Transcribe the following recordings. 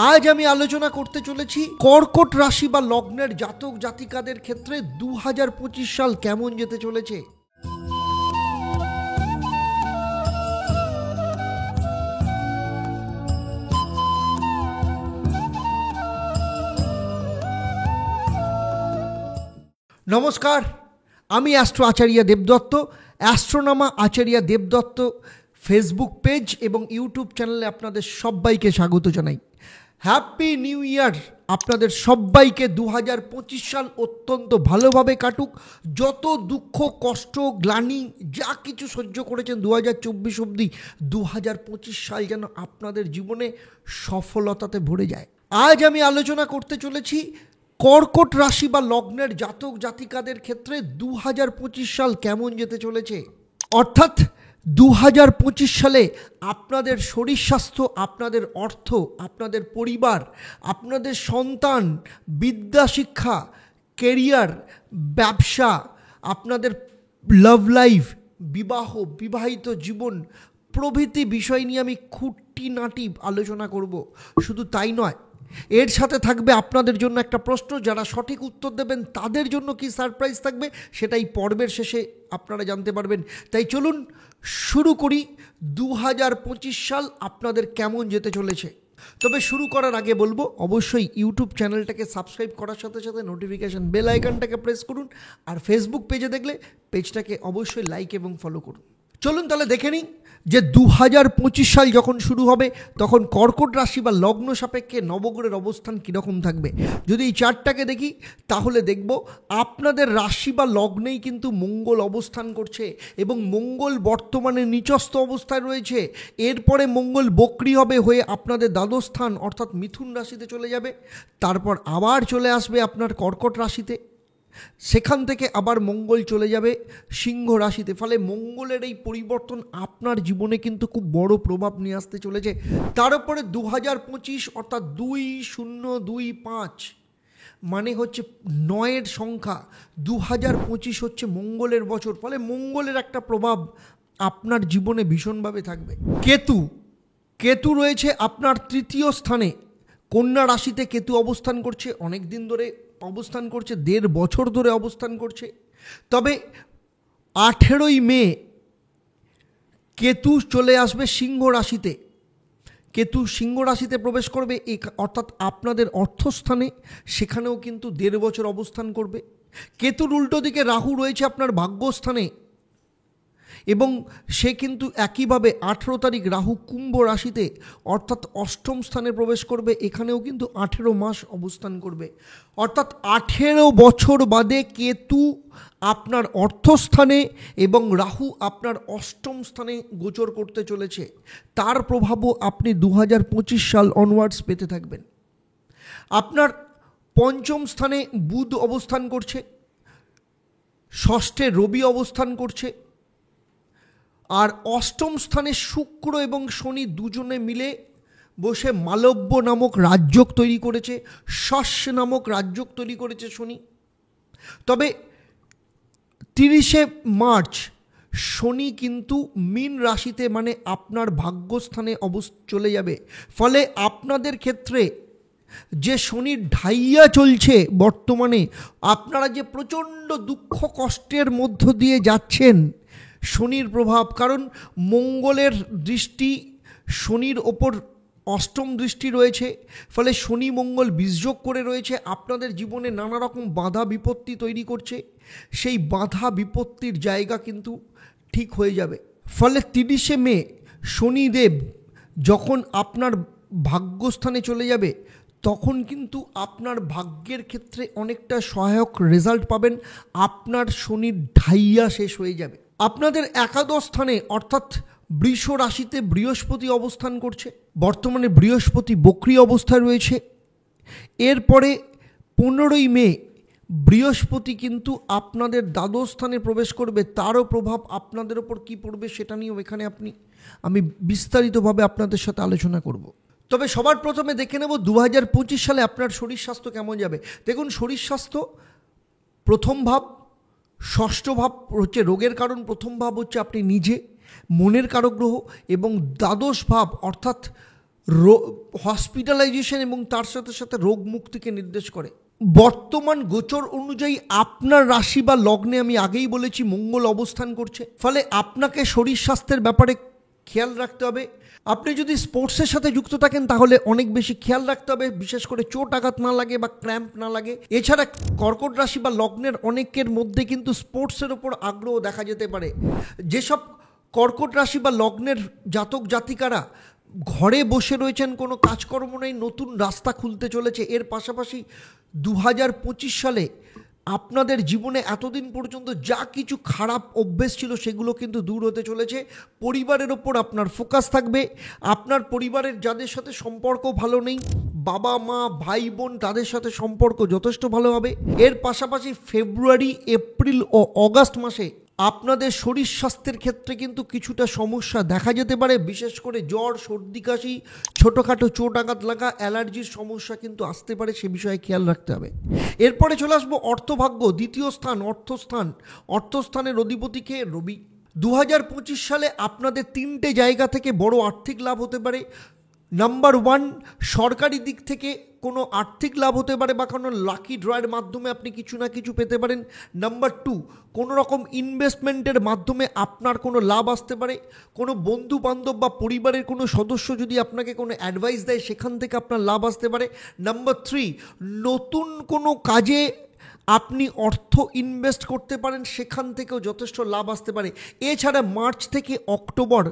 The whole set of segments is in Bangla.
আজ আমি আলোচনা করতে চলেছি কর্কট রাশি বা লগ্নের জাতক জাতিকাদের ক্ষেত্রে 2025 সাল কেমন যেতে চলেছে। নমস্কার, আমি অ্যাস্ট্রো আচার্য দেবদত্ত। অ্যাস্ট্রোনমা আচার্য দেবদত্ত ফেসবুক পেজ এবং ইউটিউব চ্যানেলে আপনাদের সবাইকে স্বাগত জানাই। হ্যাপি নিউ ইয়ার আপনাদের সবাইকে। 2025 সাল অত্যন্ত ভালোভাবে কাটুক। যত দুঃখ কষ্ট গ্লানি যা কিছু সহ্য করেছেন 2024 অবধি, 2025 সাল যেন আপনাদের জীবনে সফলতাতে ভরে যায়। আজ আমি আলোচনা করতে চলেছি কর্কট রাশি বা লগ্নের জাতক জাতিকাদের ক্ষেত্রে 2025 সাল কেমন যেতে চলেছে। অর্থাৎ 2025 সালে আপনাদের শরীর স্বাস্থ্য, আপনাদের অর্থ, আপনাদের পরিবার, আপনাদের সন্তান, বিদ্যা শিক্ষা, কেরিয়ার, ব্যবসা, আপনাদের লাভ লাইফ, বিবাহ, বিবাহিত জীবন প্রভৃতি বিষয় নিয়ে আমি খুঁটিনাটি আলোচনা করব। শুধু তাই নয়, এর সাথে থাকবে আপনাদের জন্য একটা প্রশ্ন। যারা সঠিক উত্তর দেবেন তাদের জন্য কি সারপ্রাইজ থাকবে সেটাই পর্বের শেষে আপনারা জানতে পারবেন। তাই চলুন শুরু করি 2025 সাল আপনাদের কেমন যেতে চলেছে। তবে শুরু করার আগে বলবো, অবশ্যই ইউটিউব চ্যানেলটাকে সাবস্ক্রাইব করার সাথে সাথে নোটিফিকেশান বেল আইকনটাকে প্রেস করুন। আর ফেসবুক পেজে দেখলে পেজটাকে অবশ্যই লাইক এবং ফলো করুন। চলুন তাহলে দেখে নিই যে 2025 সাল যখন শুরু হবে তখন কর্কট রাশি বা লগ্ন সাপেক্ষে নবগ্রহের অবস্থান কীরকম থাকবে। যদি এই চার্টটাকে দেখি তাহলে দেখব আপনাদের রাশি বা লগ্নেই কিন্তু মঙ্গল অবস্থান করছে এবং মঙ্গল বর্তমানে নিচস্থ অবস্থায় রয়েছে। এরপরে মঙ্গল বক্রী হবে হয়ে আপনাদের দ্বাদশ স্থান অর্থাৎ মিথুন রাশিতে চলে যাবে। তারপর আবার চলে আসবে আপনার কর্কট রাশিতে, সেখান থেকে আবার মঙ্গল চলে যাবে সিংহ রাশিতে। ফলে মঙ্গলের এই পরিবর্তন আপনার জীবনে কিন্তু খুব বড় প্রভাব নিয়ে আসতে চলেছে। তার উপরে 2025 অর্থাৎ 2025 মানে হচ্ছে 9-এর সংখ্যা। 2025 হচ্ছে মঙ্গলের বছর। ফলে মঙ্গলের একটা প্রভাব আপনার জীবনে ভীষণভাবে থাকবে। কেতু রয়েছে আপনার তৃতীয় স্থানে। কন্যা রাশিতে কেতু অবস্থান করছে, অনেক দিন ধরে অবস্থান করছে, 1.5 বছর ধরে অবস্থান করছে। তবে 18ই মে কেতু চলে আসবে সিংহ রাশিতে। কেতু সিংহ রাশিতে প্রবেশ করবে, অর্থাৎ আপনাদের অর্থস্থানে। সেখানেও কিন্তু 1.5 বছর অবস্থান করবে। কেতুর উল্টো দিকে রাহু রয়েছে আপনার ভাগ্যস্থানে এবং সে কিন্তু একইভাবে 18 তারিখ রাহু কুম্ভ রাশিতে অর্থাৎ অষ্টম স্থানে প্রবেশ করবে। এখানেও কিন্তু 18 মাস অবস্থান করবে। অর্থাৎ 18 বছর বাদে কেতু আপনার অর্থস্থানে এবং রাহু আপনার অষ্টম স্থানে গোচর করতে চলেছে। তার প্রভাবও আপনি 2025 সাল অনওয়ার্ডস পেতে থাকবেন। আপনার পঞ্চম স্থানে বুধ অবস্থান করছে, ষষ্ঠে রবি অবস্থান করছে, আর অষ্টম স্থানে শুক্র এবং শনি দুজনে মিলে বসে মালব্য নামক রাজযোগ তৈরি করেছে, শস্য নামক রাজযোগ তৈরি করেছে শনি। তবে 30শে মার্চ শনি কিন্তু মীন রাশিতে মানে আপনার ভাগ্যস্থানে চলে যাবে। ফলে আপনাদের ক্ষেত্রে যে শনির ঢাইয়া চলছে বর্তমানে, আপনারা যে প্রচণ্ড দুঃখ কষ্টের মধ্য দিয়ে যাচ্ছেন, শনির প্রভাব, কারণ মঙ্গলের দৃষ্টি শনির ওপর অষ্টম দৃষ্টি রয়েছে। ফলে শনি মঙ্গল বীজযোগ করে রয়েছে, আপনাদের জীবনে নানা রকম বাধা বিপত্তি তৈরি করছে। সেই বাধা বিপত্তির জায়গা কিন্তু ঠিক হয়ে যাবে। ফলে 30শে মে শনিদেব যখন আপনার ভাগ্যস্থানে চলে যাবে তখন কিন্তু আপনার ভাগ্যের ক্ষেত্রে অনেকটা সহায়ক রেজাল্ট পাবেন। আপনার শনির ঢাইয়া শেষ হয়ে যাবে। আপনাদের একাদশ স্থানে অর্থাৎ বৃষ রাশিতে বৃহস্পতি অবস্থান করছে। বর্তমানে বৃহস্পতি বক্রী অবস্থায় রয়েছে। এরপরে 15ই মে বৃহস্পতি কিন্তু আপনাদের দ্বাদশ স্থানে প্রবেশ করবে। তারও প্রভাব আপনাদের ওপর কী পড়বে সেটা নিয়েও এখানে আমি বিস্তারিতভাবে আপনাদের সাথে আলোচনা করব। তবে সবার প্রথমে দেখে নেব 2025 সালে আপনার শরীর স্বাস্থ্য কেমন যাবে। দেখুন, শরীর স্বাস্থ্য প্রথম ভাব, ষষ্ঠ ভাব হচ্ছে রোগের কারণ, প্রথম ভাব হচ্ছে আপনি নিজে, মনের কারক গ্রহ, এবং দ্বাদশ ভাব অর্থাৎ হসপিটালাইজেশন এবং তার সাথে সাথে রোগ মুক্তিকে নির্দেশ করে। বর্তমান গোচর অনুযায়ী আপনার রাশি বা লগ্নে আমি আগেই বলেছি মঙ্গল অবস্থান করছে, ফলে আপনাকে শরীর স্বাস্থ্যের ব্যাপারে খেয়াল রাখতে হবে। আপনি যদি স্পোর্টসের সাথে যুক্ত থাকেন তাহলে অনেক বেশি খেয়াল রাখতে হবে, বিশেষ করে চোট আঘাত না লাগে বা ক্র্যাম্প না লাগে। এছাড়া কর্কট রাশি বা লগ্নের অনেকের মধ্যে কিন্তু স্পোর্টসের ওপর আগ্রহ দেখা যেতে পারে। যেসব কর্কট রাশি বা লগ্নের জাতক জাতিকারা ঘরে বসে রয়েছেন, কোনো কাজকর্ম নেই, নতুন রাস্তা খুলতে চলেছে। এর পাশাপাশি 2025 সালে আপনাদের জীবনে এতদিন পর্যন্ত যা কিছু খারাপ অভ্যেস ছিল সেগুলো কিন্তু দূর হতে চলেছে। পরিবারের ওপর আপনার ফোকাস থাকবে। আপনার পরিবারের যাদের সাথে সম্পর্ক ভালো নেই, বাবা মা ভাই বোন, তাদের সাথে সম্পর্ক যথেষ্ট ভালো হবে। এর পাশাপাশি ফেব্রুয়ারি, এপ্রিল ও অগাস্ট মাসে আপনাদের শরীর স্বাস্থ্যের ক্ষেত্রে কিন্তু কিছুটা সমস্যা দেখা যেতে পারে, বিশেষ করে জ্বর, সর্দি কাশি, ছোটোখাটো চোট আঘাত লাগা, অ্যালার্জির সমস্যা কিন্তু আসতে পারে, সে বিষয়ে খেয়াল রাখতে হবে। এরপরে চলে আসবো অর্থভাগ্য, দ্বিতীয় স্থান অর্থস্থান। অর্থস্থানের অধিপতিকে রবি। 2025 সালে আপনাদের 3টে জায়গা থেকে বড় আর্থিক লাভ হতে পারে। নাম্বার 1, সরকারি দিক থেকে কোনো আর্থিক লাভ হতে পারে বা কোনো লাকি ড্রয়ের মাধ্যমে আপনি কিছু না কিছু পেতে পারেন। নাম্বার 2, কোনো রকম ইনভেস্টমেন্টের মাধ্যমে আপনার কোনো লাভ আসতে পারে। কোনো বন্ধু বান্ধব বা পরিবারের কোনো সদস্য যদি আপনাকে কোনো অ্যাডভাইস দেয়, সেখান থেকে আপনার লাভ আসতে পারে। নাম্বার 3, নতুন কোনো কাজে আপনি অর্থ ইনভেস্ট করতে পারেন, সেখান থেকেও যথেষ্ট লাভ আসতে পারে। এছাড়া মার্চ থেকে অক্টোবর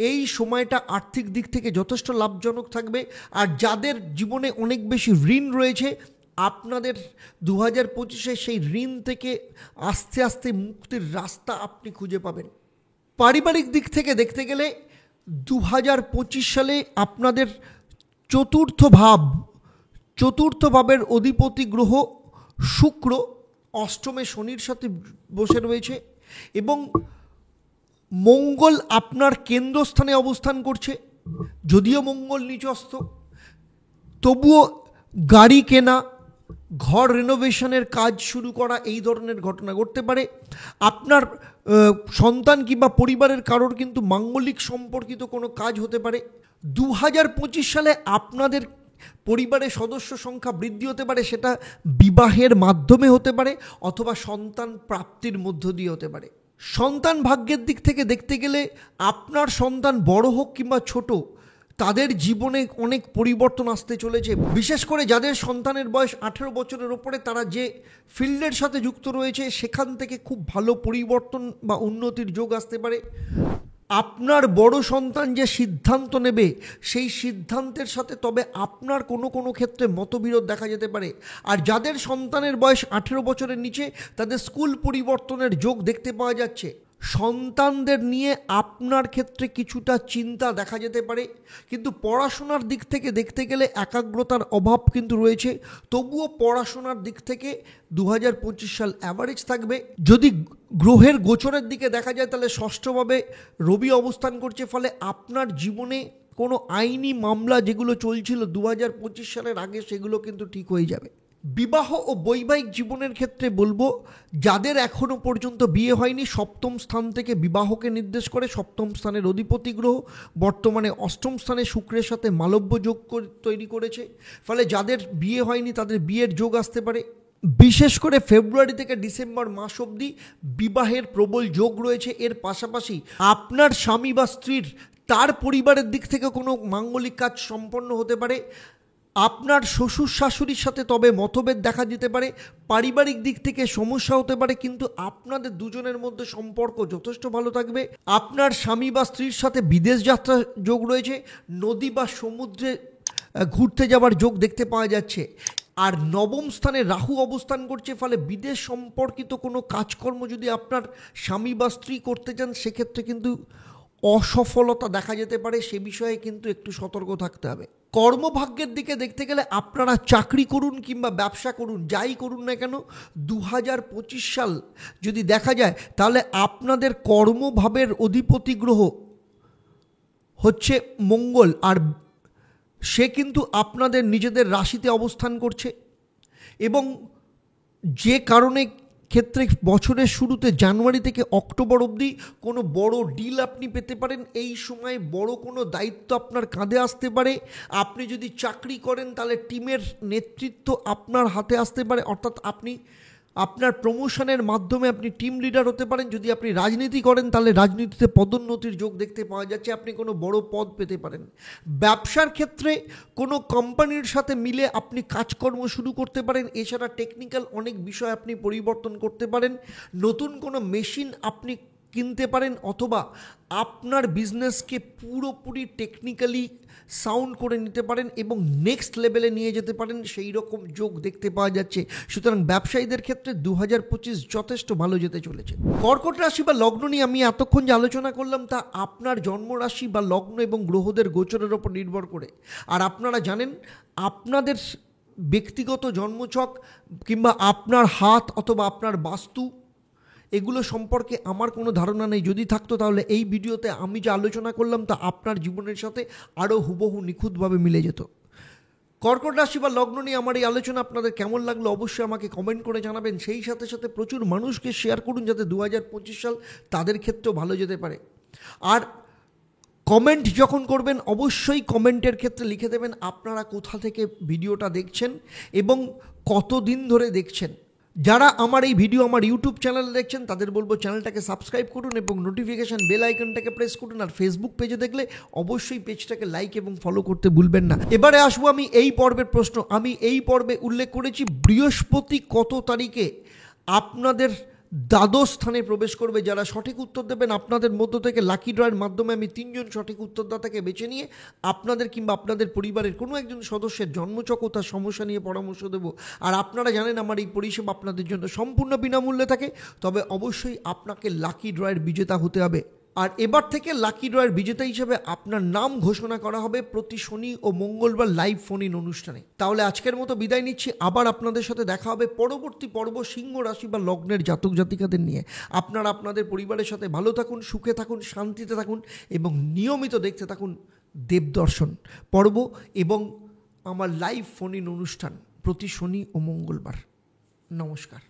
এই সময়টা আর্থিক দিক থেকে যথেষ্ট লাভজনক থাকবে। আর যাদের জীবনে অনেক বেশি ঋণ রয়েছে, আপনাদের 2025-এ সেই ঋণ থেকে আস্তে আস্তে মুক্তির রাস্তা আপনি খুঁজে পাবেন। পারিবারিক দিক থেকে দেখতে গেলে 2025 সালে আপনাদের চতুর্থ ভাবের অধিপতি গ্রহ শুক্র অষ্টমে শনির সাথে বসে রয়েছে এবং মঙ্গল আপনার কেন্দ্রস্থানে অবস্থান করছে। যদিও মঙ্গল নিচস্থ, তবুও গাড়ি কেনা, ঘর রেনোভেশনের কাজ শুরু করা, এই ধরনের ঘটনা ঘটতে পারে। আপনার সন্তান কিংবা পরিবারের কারোর কিন্তু মাঙ্গলিক সম্পর্কিত কোনো কাজ হতে পারে। 2025 সালে আপনাদের পরিবারের সদস্য সংখ্যা বৃদ্ধি হতে পারে, সেটা বিবাহের মাধ্যমে হতে পারে অথবা সন্তান প্রাপ্তির মধ্য দিয়ে হতে পারে। সন্তান ভাগ্যের দিক থেকে দেখতে গেলে আপনার সন্তান বড় হোক কিংবা ছোট, তাদের জীবনে অনেক পরিবর্তন আসতে চলেছে। বিশেষ করে যাদের সন্তানের বয়স 18 বছরের ওপরে, তারা যে ফিল্ডের সাথে যুক্ত রয়েছে সেখান থেকে খুব ভালো পরিবর্তন বা উন্নতির যোগ আসতে পারে। আপনার বড় সন্তান যে সিদ্ধান্ত নেবে, সেই সিদ্ধান্তের সাথে তবে আপনার কোনো ক্ষেত্রে মতবিরোধ দেখা যেতে পারে। আর যাদের সন্তানের বয়স 18 বছরের নিচে, তাদের স্কুল পরিবর্তনের যোগ দেখতে পাওয়া যাচ্ছে। সন্তানদের নিয়ে আপনার ক্ষেত্রে কিছুটা চিন্তা দেখা যেতে পারে, কিন্তু পড়াশোনার দিক থেকে দেখতে গেলে একাগ্রতার অভাব কিন্তু রয়েছে। তবুও পড়াশোনার দিক থেকে 2025 সাল অ্যাভারেজ থাকবে। যদি গ্রহের গোচরের দিকে দেখা যায়, তাহলে ষষ্ঠভাবে রবি অবস্থান করছে, ফলে আপনার জীবনে কোনো আইনি মামলা যেগুলো চলছিল 2025 সালের আগে, সেগুলো কিন্তু ঠিক হয়ে যাবে। বিবাহ ও বৈবাহিক জীবনের ক্ষেত্রে বলবো, যাদের এখনও পর্যন্ত বিয়ে হয়নি, সপ্তম স্থান থেকে বিবাহকে নির্দেশ করে। সপ্তম স্থানের অধিপতি গ্রহ বর্তমানে অষ্টম স্থানে শুক্রের সাথে মালব্য যোগ তৈরি করেছে, ফলে যাদের বিয়ে হয়নি তাদের বিয়ের যোগ আসতে পারে। বিশেষ করে ফেব্রুয়ারি থেকে ডিসেম্বর মাস অবধি বিবাহের প্রবল যোগ রয়েছে। এর পাশাপাশি আপনার স্বামী বা স্ত্রীর তার পরিবারের দিক থেকে কোনো মাঙ্গলিক কাজ সম্পন্ন হতে পারে। আপনার শ্বশুর শাশুড়ির সাথে তবে মতভেদ দেখা দিতে পারে, পারিবারিক দিক থেকে সমস্যা হতে পারে, কিন্তু আপনাদের দুজনের মধ্যে সম্পর্ক যথেষ্ট ভালো থাকবে। আপনার স্বামী বা স্ত্রীর সাথে বিদেশ যাত্রা যোগ রয়েছে, নদী বা সমুদ্রে ঘুরতে যাওয়ার যোগ দেখতে পাওয়া যাচ্ছে। আর নবম স্থানে রাহু অবস্থান করছে, ফলে বিদেশ সম্পর্কিত কোনো কাজকর্ম যদি আপনার স্বামী বা স্ত্রী করতে চান, সেক্ষেত্রে কিন্তু অসফলতা দেখা যেতে পারে, সে বিষয়ে কিন্তু একটু সতর্ক থাকতে হবে। কর্মভাগ্যের দিকে দেখতে গেলে আপনারা চাকরি করুন কিংবা ব্যবসা করুন, যাই করুন না কেন, 2025 সাল যদি দেখা যায়, তাহলে আপনাদের কর্মভাবের অধিপতি গ্রহ হচ্ছে মঙ্গল, আর সে কিন্তু আপনাদের নিজেদের রাশিতে অবস্থান করছে এবং যে কারণে ক্ষেত্রে বছরের শুরুতে জানুয়ারি থেকে অক্টোবর অবধি কোনো বড় ডিল আপনি পেতে পারেন। এই সময় বড় কোনো দায়িত্ব আপনার কাঁধে আসতে পারে। আপনি যদি চাকরি করেন তাহলে টিমের নেতৃত্ব আপনার হাতে আসতে পারে, অর্থাৎ আপনি আপনার প্রমোশনের মাধ্যমে আপনি টিম লিডার হতে পারেন। যদি আপনি রাজনীতি করেন তাহলে রাজনীতিতে পদোন্নতির যোগ দেখতে পাওয়া যাচ্ছে, আপনি কোনো বড় পদ পেতে পারেন। ব্যবসার ক্ষেত্রে কোনো কোম্পানির সাথে মিলে আপনি কাজকর্ম শুরু করতে পারেন। এছাড়া টেকনিক্যাল অনেক বিষয় আপনি পরিবর্তন করতে পারেন। নতুন কোনো মেশিন আপনি কিনতে পারেন, অথবা আপনার বিজনেসকে পুরোপুরি টেকনিক্যালি সাউন্ড করে নিতে পারেন এবং নেক্সট লেভেলে নিয়ে যেতে পারেন, সেই রকম যোগ দেখতে পাওয়া যাচ্ছে। সুতরাং ব্যবসায়ীদের ক্ষেত্রে 2025 যথেষ্ট ভালো যেতে চলেছে। কর্কট রাশি বা লগ্ন নিয়ে আমি এতক্ষণ যে আলোচনা করলাম তা আপনার জন্মরাশি বা লগ্ন এবং গ্রহদের গোচরের ওপর নির্ভর করে। আর আপনারা জানেন আপনাদের ব্যক্তিগত জন্মছক কিংবা আপনার হাত অথবা আপনার বাস্তু এগুলো সম্পর্কে আমার কোনো ধারণা নেই। যদি থাকতো তাহলে এই ভিডিওতে আমি যা আলোচনা করলাম তা আপনার জীবনের সাথে আরও হুবহু নিখুঁতভাবে মিলে যেত। কর্কট রাশি বা লগ্ন নিয়ে আমার এই আলোচনা আপনাদের কেমন লাগলো অবশ্যই আমাকে কমেন্ট করে জানাবেন। সেই সাথে সাথে প্রচুর মানুষকে শেয়ার করুন যাতে 2025 সাল তাদের ক্ষেত্রেও ভালো যেতে পারে। আর কমেন্ট যখন করবেন অবশ্যই কমেন্টের ক্ষেত্রে লিখে দেবেন আপনারা কোথা থেকে ভিডিওটা দেখছেন এবং কতদিন ধরে দেখছেন। যারা আমার এই ভিডিও আমার ইউটিউব চ্যানেলে দেখছেন তাদের বলবো চ্যানেলটাকে সাবস্ক্রাইব করুন এবং নোটিফিকেশান বেল আইকনটাকে প্রেস করুন। আর ফেসবুক পেজে দেখলে অবশ্যই পেজটাকে লাইক এবং ফলো করতে ভুলবেন না। এবারে আসবো আমি এই পর্বের প্রশ্ন। আমি এই পর্বে উল্লেখ করেছি বৃহস্পতি কত তারিখে আপনাদের দ্বাদশ স্থানে প্রবেশ করবে। যারা সঠিক উত্তর দেবেন আপনাদের মধ্য থেকে লাকি ড্রয়ের মাধ্যমে আমি 3 জন সঠিক উত্তরদাতাকে বেছে নিয়ে আপনাদের কিংবা আপনাদের পরিবারের কোনো একজন সদস্যের জন্মছক ও তার সমস্যা নিয়ে পরামর্শ দেব। আর আপনারা জানেন আমার এই পরিষেবা আপনাদের জন্য সম্পূর্ণ বিনামূল্যে থাকে, তবে অবশ্যই আপনাকে লাকি ড্রয়ের বিজেতা হতে হবে। আর এবার থেকে লাকি ড্রয়ের বিজেতা হিসেবে আপনার নাম ঘোষণা করা হবে প্রতি শনি ও মঙ্গলবার লাইভ ফোন ইন অনুষ্ঠানে। তাহলে আজকের মতো বিদায় নিচ্ছি, আবার আপনাদের সাথে দেখা হবে পরবর্তী পর্ব সিংহ রাশি বা লগ্নের জাতক জাতিকাদের নিয়ে। আপনারা আপনাদের পরিবারের সাথে ভালো থাকুন, সুখে থাকুন, শান্তিতে থাকুন এবং নিয়মিত দেখতে থাকুন দেবদর্শন পর্ব এবং আমার লাইভ ফোন ইন অনুষ্ঠান প্রতি শনি ও মঙ্গলবার। নমস্কার।